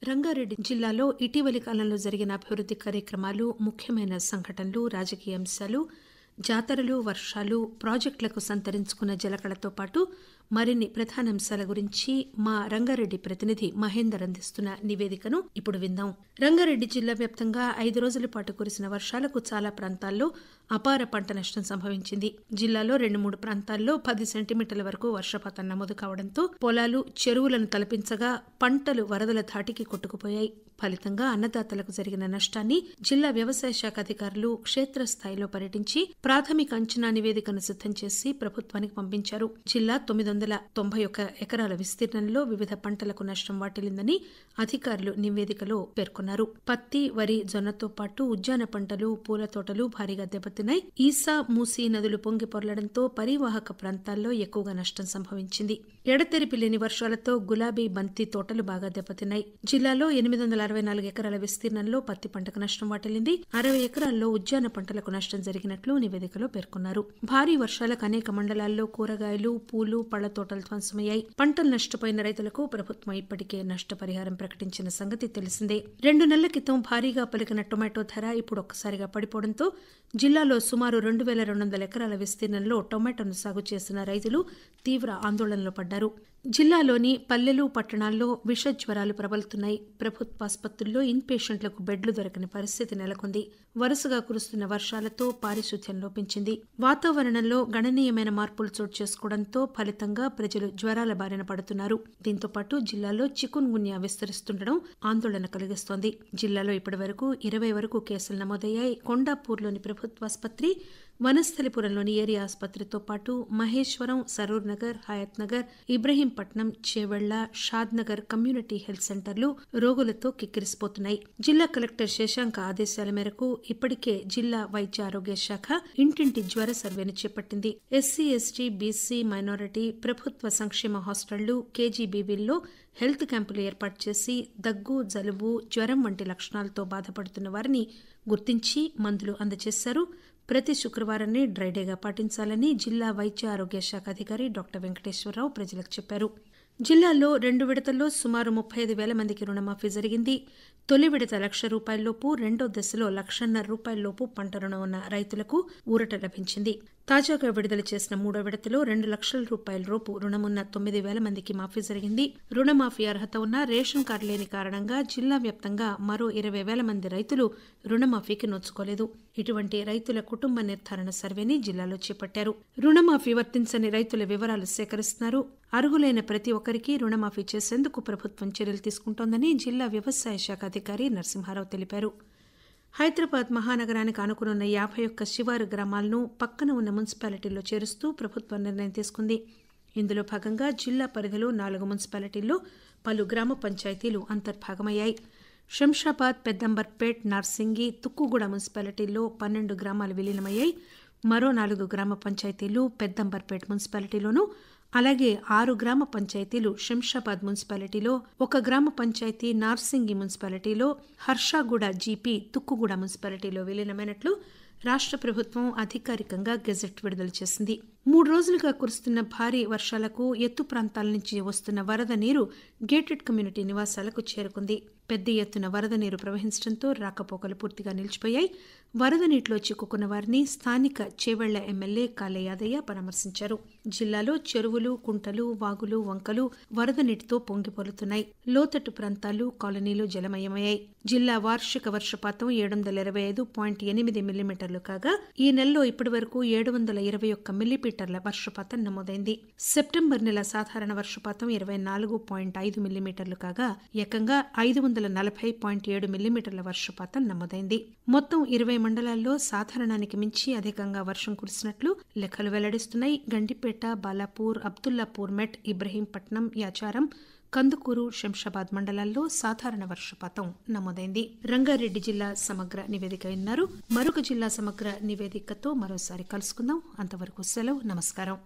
రంగారెడ్డి జిల్లాలో ఇటీవలి కాలంలో జరిగిన అభివృద్ది కార్యక్రమాలు, ముఖ్యమైన సంఘటనలు, రాజకీయ అంశాలు, జాతరలు, వర్షాలు, ప్రాజెక్టులకు సంతరించుకున్న జలకళతో పాటు మరిన్ని ప్రధాన అంశాల గురించి మా రంగారెడ్డి ప్రతినిధి మహేందర్ అందిస్తున్న నివేదికను ఇప్పుడు విందాం. రంగారెడ్డి జిల్లా వ్యాప్తంగా 5 రోజుల పాటు కురిసిన వర్షాలకు చాలా ప్రాంతాల్లో అపార పంట నష్టం సంభవించింది. జిల్లాలో 2-3 ప్రాంతాల్లో 10 సెంటీమీటర్ల వరకు వర్షపాతం నమోదు కావడంతో పొలాలు, చెరువులను తలపించగా పంటలు వరదల ధాటికి కొట్టుకుపోయాయి. ఫలితంగా అన్నదాతలకు జరిగిన నష్టాన్ని జిల్లా వ్యవసాయ శాఖ అధికారులు క్షేత్రస్థాయిలో పర్యటించి ప్రాథమిక అంచనా నివేదికను సిద్దం చేసి ప్రభుత్వానికి పంపించారు. జిల్లా 991 ఎకరాల విస్తీర్ణంలో వివిధ పంటలకు నష్టం వాటిల్లిందని అధికారులు నివేదికలో పేర్కొన్నారు. పత్తి, వరి, జొన్నతో పాటు ఉద్యాన పంటలు, పూల తోటలు భారీగా దెబ్బతిన్నాయి. ఈసా, మూసీ నదులు పొంగి పొర్లడంతో పరివాహక ప్రాంతాల్లో ఎక్కువగా నష్టం సంభవించింది. ఎడతెరిపి లేని వర్షాలతో గులాబీ, బంతి తోటలు బాగా దెబ్బతిన్నాయి. జిల్లాలో 864 ఎకరాల విస్తీర్ణంలో పత్తి పంటకు నష్టం వాటిల్లింది. 60 ఎకరాల్లో ఉద్యాన పంటలకు నష్టం జరిగినట్లు నివేదికలో పేర్కొన్నారు. భారీ వర్షాలకు అనేక మండలాల్లో కూరగాయలు, పూలు, పళ్ల తోటలు ధ్వంసమయ్యాయి. పంటలు నష్టపోయిన రైతులకు ప్రభుత్వం ఇప్పటికే నష్టపరిహారం ప్రకటించిన సంగతి తెలిసిందే. 2 నెలల క్రితం భారీగా పలికిన టొమాటో ధర ఇప్పుడు ఒక్కసారిగా పడిపోవడంతో జిల్లాలో సుమారు 2200 ఎకరాల విస్తీర్ణంలో టొమాటోను సాగు చేసిన రైతులు తీవ్ర ఆందోళనలో పడ్డారు. జిల్లాలోని పల్లెలు, పట్టణాల్లో విష జ్వరాలు ప్రబలుతున్నాయి. ప్రభుత్వ ఆసుపత్రుల్లో ఇన్ పేషెంట్లకు బెడ్లు దొరకని పరిస్థితి నెలకొంది. వరుసగా కురుస్తున్న వర్షాలతో పారిశుధ్యం లోపించింది. వాతావరణంలో గణనీయమైన మార్పులు చోటు చేసుకోవడంతో ఫలితంగా ప్రజలు జ్వరాల బారిన పడుతున్నారు. దీంతో పాటు జిల్లాలో చికున్ గున్యా విస్తరిస్తుండడం ఆందోళన కలిగిస్తోంది. జిల్లాలో ఇప్పటి వరకు 20 వరకు కేసులు నమోదయ్యాయి. కొండాపూర్లోని ప్రభుత్వాసుపత్రి, వనస్థలిపురంలోని ఏరియా ఆసుపత్రితో పాటు మహేశ్వరం, సరూర్ నగర్, హయత్ నగర్, ఇబ్రహీంపట్నం, చేవెళ్ల, షాద్ నగర్ కమ్యూనిటీ హెల్త్ సెంటర్లు రోగులతో కిక్కిరిసిపోతున్నాయి. జిల్లా కలెక్టర్ శశాంక ఆదేశాల మేరకు ఇప్పటికే జిల్లా వైద్య ఆరోగ్య శాఖ ఇంటింటి జ్వర సర్వేను చేపట్టింది. ఎస్సీ, ఎస్టీ, బీసీ, మైనారిటీ ప్రభుత్వ సంక్షేమ హాస్టళ్లు, కేజీబీవీల్లో హెల్త్ క్యాంపులు ఏర్పాటు చేసి దగ్గు, జలుబు, జ్వరం వంటి లక్షణాలతో బాధపడుతున్న వారిని గుర్తించి మందులు అందజేశారు. ప్రతి శుక్రవారాన్ని డ్రైడేగా పాటించాలని జిల్లా వైద్య ఆరోగ్య శాఖ అధికారి డాక్టర్ వెంకటేశ్వరరావు ప్రజలకు చెప్పారు. జిల్లాలో 2 విడతల్లో సుమారు 35,000 మందికి రుణమాఫీ జరిగింది. తొలి విడత ₹1,00,000లోపు, రెండో దశలో ₹1,50,000లోపు పంట రుణం ఉన్న రైతులకు ఊరట లభించింది. తాజాగా విడుదల చేసిన 3వ విడతలో ₹2,00,000లోపు రుణమున్న 9,000 మందికి మాఫీ జరిగింది. రుణమాఫీ అర్హత ఉన్న రేషన్ కార్డు లేని కారణంగా జిల్లా వ్యాప్తంగా మరో 20,000 మంది రైతులు రుణమాఫీకి నోచుకోలేదు. ఇటువంటి రైతుల కుటుంబ నిర్ధారణ సర్వేని జిల్లాలో చేపట్టారు. రుణమాఫీ వర్తించని రైతుల వివరాలు సేకరిస్తున్నారు. అర్హులైన ప్రతి ఒక్కరికి రుణమాఫీ చేసేందుకు ప్రభుత్వం చర్యలు తీసుకుంటోందని జిల్లా వ్యవసాయ శాఖ అధికారి నరసింహారావు తెలిపారు. హైదరాబాద్ మహానగరానికి ఆనుకునున్న 51 శివారు గ్రామాలను పక్కన ఉన్న మున్సిపాలిటీల్లో చేరుస్తూ ప్రభుత్వం నిర్ణయం తీసుకుంది. ఇందులో భాగంగా జిల్లా పరిధిలో 4 మున్సిపాలిటీల్లో పలు గ్రామ పంచాయతీలు అంతర్భాగమయ్యాయి. శంషాబాద్, పెద్దంబర్పేట్, నార్సింగి, తుక్కుగూడ మున్సిపాలిటీల్లో 12 గ్రామాలు విలీనమయ్యాయి. మరో 4 గ్రామ పంచాయతీలు పెద్దంబర్పేట్ మున్సిపాలిటీలోనూ, అలాగే 6 గ్రామ పంచాయతీలు శంషాబాద్ మున్సిపాలిటీలో, 1 గ్రామ పంచాయతీ నార్సింగి మున్సిపాలిటీలో, హర్షాగూడ జీపీ తుక్కుగూడ మున్సిపాలిటీలో విలీనమైనట్లు రాష్ట్ర ప్రభుత్వం అధికారికంగా గెజెట్ విడుదల చేసింది. 3 రోజులుగా కురుస్తున్న భారీ వర్షాలకు ఎత్తు ప్రాంతాల నుంచి వస్తున్న వరద నీరు గేటెడ్ కమ్యూనిటీ నివాసాలకు చేరుకుంది. పెద్ద ఎత్తున వరద నీరు ప్రవహించడంతో రాకపోకలు పూర్తిగా నిలిచిపోయాయి. వరద నీటిలో చిక్కుకున్న వారిని స్థానిక చేవెళ్ల ఎమ్మెల్యే కాలే యాదయ్య పరామర్శించారు. జిల్లాలో చెరువులు, కుంటలు, వాగులు, వంకలు వరద నీటితో పొంగిపొర్లుతున్నాయి. లోతట్టు ప్రాంతాలు, కాలనీలు జలమయమయ్యాయి. జిల్లా వార్షిక వర్షపాతం 725.8 మిల్లీమీటర్లు కాగా ఈ నెలలో ఇప్పటి వరకు 721 మిల్లీమీటర్ల వర్షపాతం నమోదైంది. సెప్టెంబర్ నెల సాధారణ వర్షపాతం 24.5 మిల్లీమీటర్లు కాగా ఏకంగా 540.7 మిల్లీమీటర్ల వర్షపాతం నమోదైంది. మొత్తం 20 మండలాల్లో సాధారణానికి మించి అధికంగా వర్షం కురిసినట్లు లెక్కలు వెల్లడిస్తున్నాయి. గండిపేట, బాలాపూర్, అబ్దుల్లాపూర్ మెట్, ఇబ్రహీంపట్నం, యాచారం, కందుకూరు, శంషాబాద్ మండలాల్లో సాధారణ వర్షపాతం నమోదైంది. రంగారెడ్డి జిల్లా సమగ్ర నివేదిక విన్నారు. మరొక జిల్లా సమగ్ర నివేదికతో మరోసారి కలుసుకుందాం. అంతవరకు సెలవు. నమస్కారం.